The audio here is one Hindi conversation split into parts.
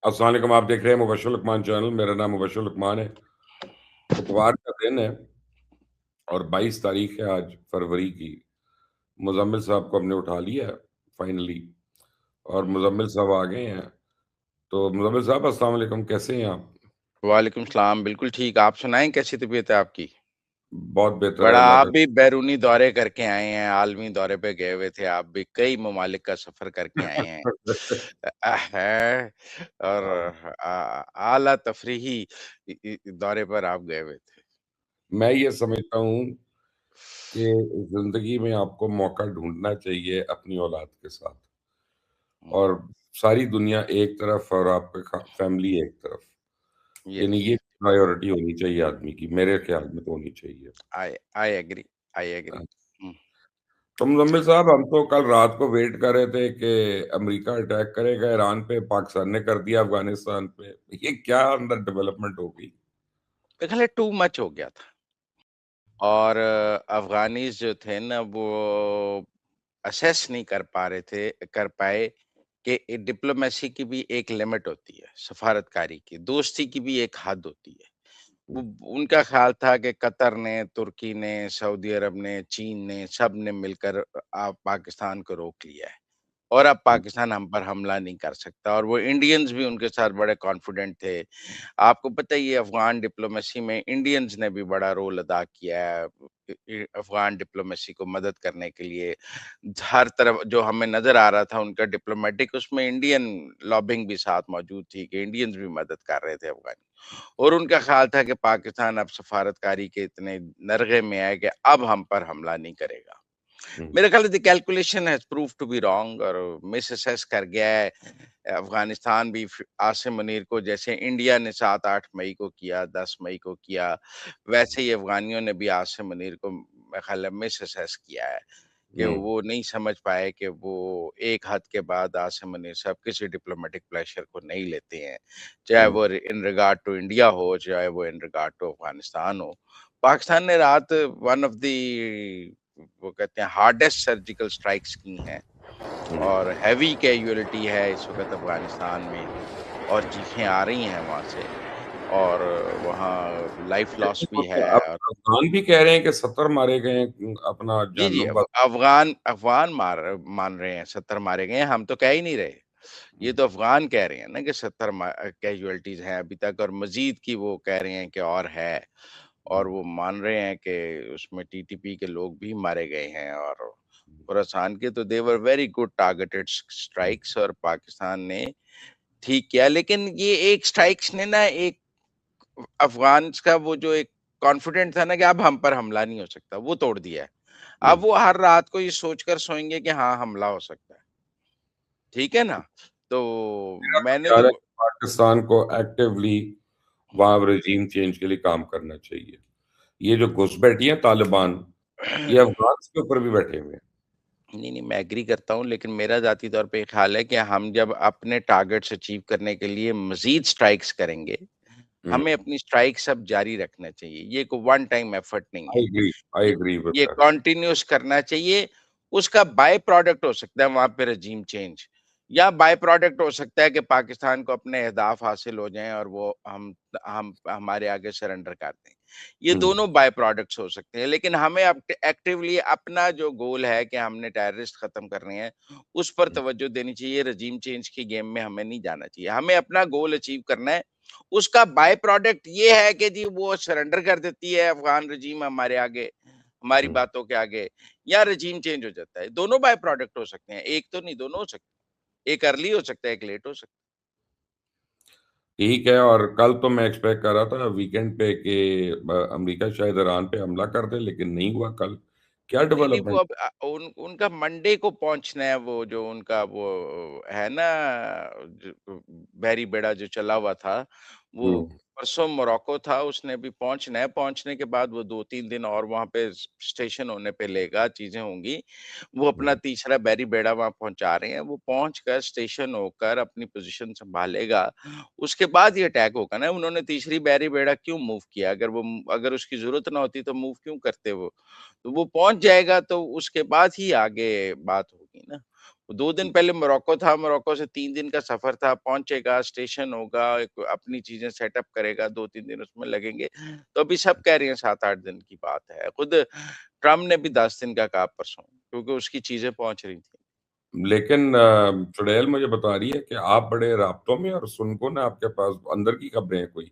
अस्सलाम वालेकुम, आप देख रहे हैं मुबश्शिर लुकमान चैनल। मेरा नाम मुबश्शिर लुकमान है। इतवार का दिन है और 22 तारीख है आज फरवरी की। मुज़म्मिल साहब को हमने उठा लिया है फाइनली और मुज़म्मिल साहब आ गए हैं। तो मुज़म्मिल साहब अस्सलाम वालेकुम, कैसे हैं आप? वालेकुम सलाम, बिल्कुल ठीक। आप सुनाएँ कैसी तबीयत है आपकी? बहुत बेहतर है बड़ा अल्लाह आप का। भी बैरूनी दौरे करके आए हैं, आलमी दौरे पे गए हुए थे आप भी, कई ममालिक का सफ़र करके आए हैं। हैं और हाँ, आला तफ़रीही दौरे पर आप गए हुए थे। मैं ये समझता हूँ कि ज़िंदगी में आपको मौका ढूँढना चाहिए अपनी औलाद के साथ हुँ, और सारी दुनिया एक तरफ और आपका फैमिली एक तरफ। यानी यस, ये प्रायोरिटी होनी चाहिए आदमी की, मेरे ख्याल में तो होनी चाहिए। आई आई एग्री, आई एग्री। हुँ, तो मुज़म्मिल साहब, हम तो कल रात को वेट कर रहे थे कि अमेरिका अटैक करेगा ईरान पे, पाकिस्तान ने कर दिया अफ़गानिस्तान पे। ये क्या अंदर डेवलपमेंट हो गई? मेरे ख़्याल है टू मच हो गया था और अफ़गानीज़ जो थे ना वो असेस नहीं कर पाए कि डिप्लोमेसी की भी एक लिमिट होती है, सफारतकारी की, दोस्ती की भी एक हद होती है। वो उनका ख़्याल था कि कतर ने, तुर्की ने, सऊदी अरब ने, चीन ने, सब ने मिलकर पाकिस्तान को रोक लिया है। और अब पाकिस्तान हम पर हमला नहीं कर सकता और वो इंडियंस भी उनके साथ बड़े कॉन्फिडेंट थे। आपको पता ही है अफ़गान डिप्लोमेसी में इंडियंस ने भी बड़ा रोल अदा किया है अफ़गान डिप्लोमेसी को मदद करने के लिए। हर तरफ जो हमें नज़र आ रहा था उनका डिप्लोमेटिक उसमें इंडियन लॉबिंग भी साथ मौजूद थी कि इंडियंस भी मदद कर रहे थे अफ़गानी और उनका ख़्याल था कि पाकिस्तान अब सफ़ारतकारी के इतने नरगे में है कि अब हम पर हमला नहीं करेगा। हुँ, मेरे ख्याल से the calculation has proved to be wrong और मिसअसेस कर गया है। अफ़गानिस्तान भी आसिम मुनीर को जैसे इंडिया ने 7-8 मई को किया, 10 मई को किया, वैसे ही अफ़गानियों ने भी आसिम मुनीर को मेरे ख्याल है मिसअसेस किया है कि हुँ, वो नहीं समझ पाए कि वो एक हद के बाद आसिम मुनीर साहब किसी डिप्लोमेटिक प्रेशर को नहीं लेते हैं। चाहे हुँ, वो इन रिगार्ड टू इंडिया हो, चाहे वो इन रिगार्ड टू अफ़गानिस्तान हो। पाकिस्तान ने रात वन ऑफ द वो कहते हैं हार्डेस्ट सर्जिकल स्ट्राइक्स की हैं हुँ। और हेवी कैजुअलिटी है इस वक़्त अफ़गानिस्तान में और चीखें आ रही हैं वहाँ से और वहाँ लाइफ लॉस भी लेकिन है अब और अफ़गान भी कह रहे हैं कि 70 मारे गए हैं, अपना जी, जी, जहन्नुम बंद। अफ़गान अफ़गान मान रहे हैं 70 मारे गए हैं, हम तो कह ही नहीं रहे। ये तो अफ़गान कह रहे हैं ना कि 70 कैजुअलिटीज़ हैं अभी तक और मज़ीद की वो कह रहे हैं कि और है और वो मान रहे हैं कि उसमें टीटीपी के लोग भी मारे गए हैं और खुरासान के तो they were very good targeted strikes और पाकिस्तान ने ठीक किया। लेकिन ये एक स्ट्राइक्स ने ना एक अफ़गान्स का वो जो एक कॉन्फिडेंट था ना कि अब हम पर हमला नहीं हो सकता, वो तोड़ दिया है। अब हुँ। वो हर रात को ये सोचकर सोएँगे कि हाँ, हमला हो सकता है। ठीक है ना? तो मेरा तो मैंने ख़्याल है तो कि पाकिस्तान को एक्टिवली वहाँ रेज़ीम चेंज के लिए काम करना चाहिए। ये जो घुसपैठी है तालिबान, ये अफ़गान के ऊपर भी बैठे हुए हैं। नहीं, नहीं, मैं एग्री करता हूँ, लेकिन मेरा ज़ाती तौर पे ये ख़्याल है कि हम जब अपने टारगेट्स अचीव करने के लिए मज़ीद स्ट्राइक्स करेंगे, हुँ, हमें अपनी स्ट्राइक्स अब जारी रखना चाहिए। ये कोई वन टाइम एफर्ट नहीं है। आई ये एग्री विद ये दैट। कंटिन्यूअस करना चाहिए। उसका बाय प्रोडक्ट हो सकता है वहाँ पे रेजीम चेंज या बाय प्रोडक्ट हो सकता है कि पाकिस्तान को अपने अहदाफ हासिल हो जाएँ और वो हम हमारे आगे सरेंडर कर दें। ये हुँ, दोनों बाय प्रोडक्ट्स हो सकते हैं, लेकिन हमें अब एक्टिवली अपना जो गोल है कि हमने टेररिस्ट खत्म करने हैं, उस पर हुँ, तवज्जो देनी चाहिए। रेजीम चेंज की गेम में हमें नहीं जाना चाहिए। हमें अपना गोल अचीव करना है। उसका बाय प्रोडक्ट ये है कि जी वो सरेंडर कर देती है अफ़गान रेजीम हमारे आगे, हमारी हुँ। बातों के आगे या रेजीम चेंज हो जाता है। दोनों बाय प्रोडक्ट हो सकते हैं, एक तो नहीं दोनों हो सकते हैं। एक अर्ली हो सकता है, एक लेट हो सकता है। ठीक है और कल तो मैं एक्सपेक्ट कर रहा था वीकेंड पे कि अमेरिका शायद ईरान पे हमला कर दे, लेकिन नहीं हुआ कल। क्या नहीं, नहीं वो डेवलपमेंट? अब उनका मंडे को पहुँचना है वो जो उनका वो है ना ज बहरी बेड़ा जो चला हुआ था, वो हुँ, परसों मोरक्को था उसने भी पहुँचना है, पहुँचने के बाद वो 2-3 दिन और वहाँ पे स्टेशन होने पे लेगा, चीज़ें होंगी। वो अपना हुँ, तीसरा बहरी बेड़ा वहाँ पहुँचा रहे हैं, वो पहुँचकर स्टेशन होकर अपनी पोज़ीशन सँभालेगा, उसके बाद ये अटैक होगा ना। उन्होंने तीसरी बहरी बेड़ा क्यों मूव किया? अगर उसकी ज़रूरत ना होती तो मूव क्यों करते वो? तो वो पहुँच जाएगा तो उसके बाद ही आगे बात होगी ना। 2 दिन पहले मोरक्को था, मोरक्को से 3 दिन का सफ़र था, पहुँचेगा, स्टेशन होगा, एक अपनी चीज़ें सेटअप करेगा, 2-3 दिन उसमें लगेंगे। तो अभी सब कह रहे हैं 7-8 दिन की बात है। खुद ट्रम्प ने भी 10 दिन का कहा परसों, क्योंकि उसकी चीज़ें पहुँच रही थी। लेकिन चुड़ैल मुझे बता रही है कि आप बड़े राब्तों में और सुनको ना आपके पास अंदर की खबरें हैं कोई।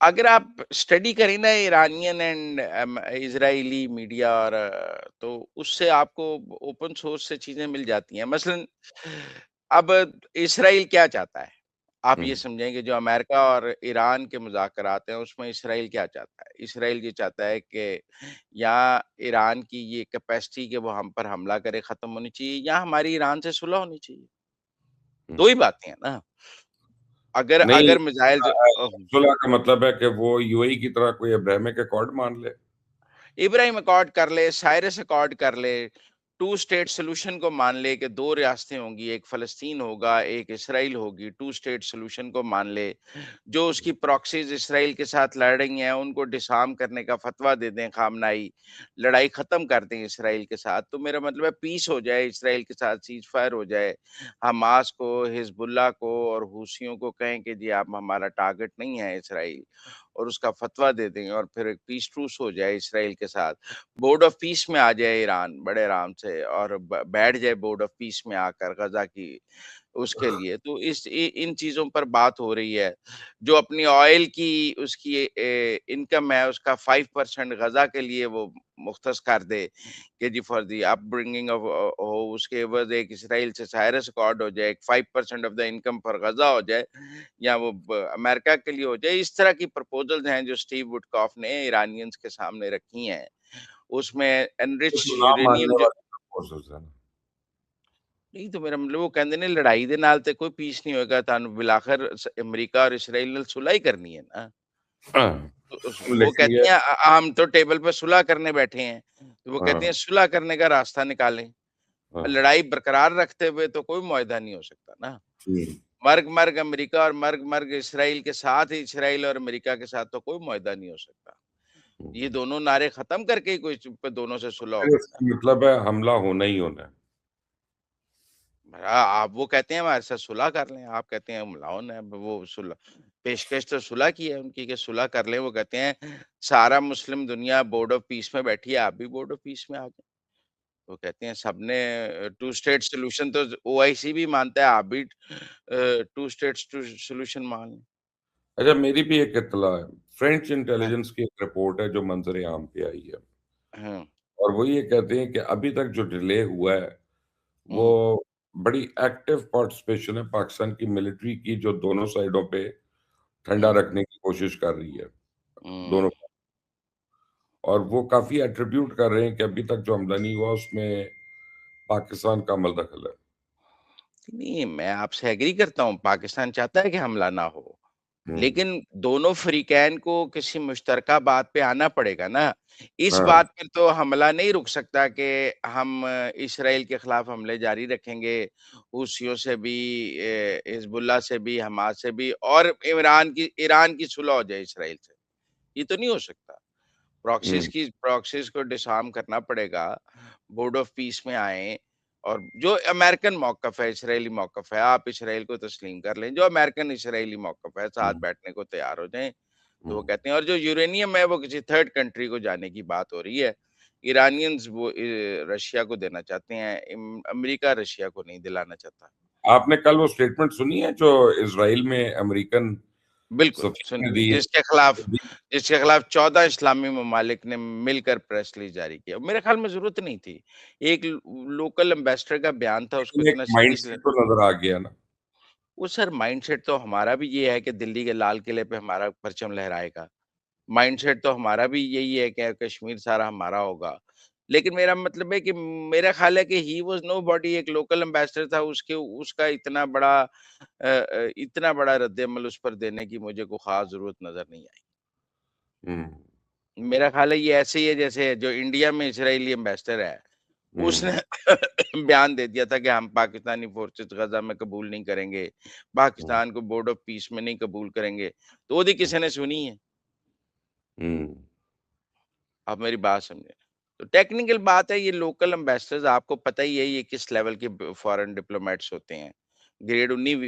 अगर आप स्टडी करें ना ईरानियन एंड इज़राइली मीडिया और तो उससे आपको ओपन सोर्स से चीज़ें मिल जाती हैं। मसलन अब इज़राइल क्या चाहता है? आप हुँ, ये समझें कि जो अमेरिका और ईरान के मुज़ाकरात हैं, उसमें इज़राइल क्या चाहता है? इज़राइल ये चाहता है कि या ईरान की ये कैपेसिटी कि वो हम पर हमला करे ख़त्म होनी चाहिए या हमारी ईरान से सुलह होनी चाहिए। हुँ। 2 ही बातें हैं ना। अगर नहीं अगर मिसाइल जो सुलह का मतलब है कि वो यूएई की तरह कोई अब्राहमिक अकॉर्ड मान ले। इब्राहिम अकॉर्ड कर ले, साइरस अकॉर्ड कर ले, टू स्टेट सॉल्यूशन को मान ले कि 2 रियासतें होंगी, एक फ़लस्तीन होगा, एक इसराइल होगी, टू स्टेट सॉल्यूशन को मान ले। जो उसकी प्रॉक्सीज़ इसराइल के साथ लड़ रही हैं, उनको डिसआर्म करने का फ़तवा दे दें ख़ामनाई, लड़ाई ख़त्म कर दें इसराइल के साथ। तो मेरा मतलब है पीस हो जाए, इसराइल के साथ सीज़फायर हो जाए। हमास को, हिज़बुल्लाह को और हूसियों को कहें कि जी आप हमारा टारगेट नहीं है इसराइल और उसका फ़तवा दे दें और फिर एक पीस ट्रूस हो जाए इसराइल के साथ। बोर्ड ऑफ पीस में आ जाए ईरान बड़े आराम से और बैठ जाए बोर्ड ऑफ पीस में आकर गजा की उसके लिए तो इन चीजों पर बात हो रही है जो अपनी ऑयल की उसकी इनकम है उसका 5% गजा के लिए वो मुख्तस कर दे कि जी फॉर दी अपब्रिंगिंग ऑफ हो उसके एवज एक इसराइल से साइरस अकॉर्ड हो जाए 5% ऑफ द इनकम फॉर गजा हो जाए या वो अमेरिका के लिए हो जाए इस तरह की प्रपोजल्स हैं जो स्टीव वुडकॉफ ने ईरानियंस के सामने रखी हैं उसमें ये एनरिच्ड तो ना यूरेनियम मानने जो वाली प्रपोज़ल्स हैं। नहीं तो मेरा मतलब वो कहते ने लड़ाई दे नाल ते कोई पीस नहीं होएगा तानु बिलाखिर अमेरिका और इसराइल ने सुलह ही करनी है ना हाँ, तो वो लेकिन ये कहती हैं हम तो टेबल पे सुलह करने बैठे हैं तो वो कहते हाँ, हैं सुलह करने का रास्ता निकालें हाँ, लड़ाई बरकरार रखते हुए तो कोई मुआहदा नहीं हो सकता ना हुँ, मर्ग मर्ग अमेरिका और मर्ग मर्ग इसराइल के साथ ही इसराइल और अमेरिका के साथ तो कोई मुआहदा नहीं हो सकता हुँ। ये दोनों नारे खत्म करके ही कोई पे दोनों से सुलह फिर होगी ना इसका मतलब है हमला होना ही होना है। आप वो कहते हैं हमारे साथ सुलह कर लें, आप कहते हैं मिलाओ ना वो सुलह पेशकश तो सुलह की है उनकी कि सुलह कर लें, वो कहते हैं सारा मुस्लिम दुनिया बोर्ड ऑफ पीस में बैठी है, आप भी बोर्ड ऑफ पीस में आ जाएँ। वो कहते हैं सबने टू स्टेट सॉल्यूशन तो ओआईसी भी मानता है, आप भी टू स्टेट्स टू सॉल्यूशन मान लें। अच्छा मेरी भी एक इत्तला है, फ्रेंच हाँ, इंटेलिजेंस की एक रिपोर्ट है जो मंज़र-ए-आम पे आई है हाँ, और वो ये कहते हैं कि अभी तक जो डिले हुआ है, हुँ, वो बड़ी एक्टिव पार्टिसिपेशन है पाकिस्तान की मिलिट्री की जो दोनों साइडों पे ठंडा हुँ, रखने की कोशिश कर रही है, दोनों हुँ। और वो काफ़ी एट्रिब्यूट कर रहे हैं कि अभी तक जो हमला नहीं हुआ उसमें पाकिस्तान का अमल दखल है। नहीं, मैं आपसे एग्री करता हूँ, पाकिस्तान चाहता है कि हमला ना हो। हुँ, लेकिन दोनों फ़रीक़ैन को किसी मुश्तरका बात पे आना पड़ेगा ना। इस हाँ, बात पर तो हमला नहीं रुक सकता कि हम इज़राइल के खिलाफ़ हमले जारी रखेंगे, हूसियों से भी हिज़्बुल्लाह से भी, हमास से भी और ईरान की सुलह हो जाए इज़राइल से। ये तो नहीं हो सकता। हुँ, प्रॉक्सीज़ को डिसआर्म करना पड़ेगा, बोर्ड ऑफ पीस में आएँ और जो अमेरिकन मौक़िफ़ है, इज़राइली मौक़िफ़ है, आप इज़राइल को तस्लीम कर लें, जो अमेरिकन इज़राइली मौक़िफ़ है, साथ हुँ, बैठने को तैयार हो जाएँ। तो हुँ। वो कहते हैं और जो यूरेनियम है, वो किसी थर्ड कंट्री को जाने की बात हो रही है। ईरानियंस वो रशिया को देना चाहते हैं, अमेरिका रशिया को नहीं दिलाना चाहता। आपने कल वो स्टेटमेंट सुनी है जो इज़राइल में अमेरिकन बिल्कुल, सफ़ीर ने सुनिए दी है? जिसके खिलाफ 14 इस्लामी ममालिक ने मिलकर प्रेस रिलीज़ जारी किया। मेरे ख़्याल में ज़रूरत नहीं थी। एक लोकल एम्बेसडर का बयान था, उसको लेकिन एक इतना सीरियस माइंडसेट ले तो नज़र आ गया ना। वो सर माइंडसेट तो हमारा भी ये है कि दिल्ली के लाल किले पे हमारा परचम लहराएगा। माइंडसेट तो हमारा भी यही है कि कश्मीर सारा हमारा होगा। लेकिन मेरा मतलब है कि मेरा ख़्याल है कि ही वाज़ नोबॉडी एक लोकल एम्बेसडर था, उसका इतना बड़ा रद्द-ए-अमल उस पर देने की मुझे कोई ख़ास ज़रूरत नज़र नहीं आई। हुँ, मेरा ख़्याल है ये ऐसे ही है जैसे जो इंडिया में इज़राइली एम्बेसडर है, उसने हुँ, बयान दे दिया था कि हम पाकिस्तानी फ़ोर्सेस गज़ा में कबूल नहीं करेंगे, हुँ, पाकिस्तान को बोर्ड ऑफ पीस में नहीं कबूल करेंगे। तो वो भी किसी ने सुनी है? हुँ। आप मेरी बात समझें। तो टेक्निकल बात है, ये लोकल एम्बेसडर्स आपको पता ही है ये किस लेवल के फॉरेन डिप्लोमेट्स होते हैं। ग्रेड 19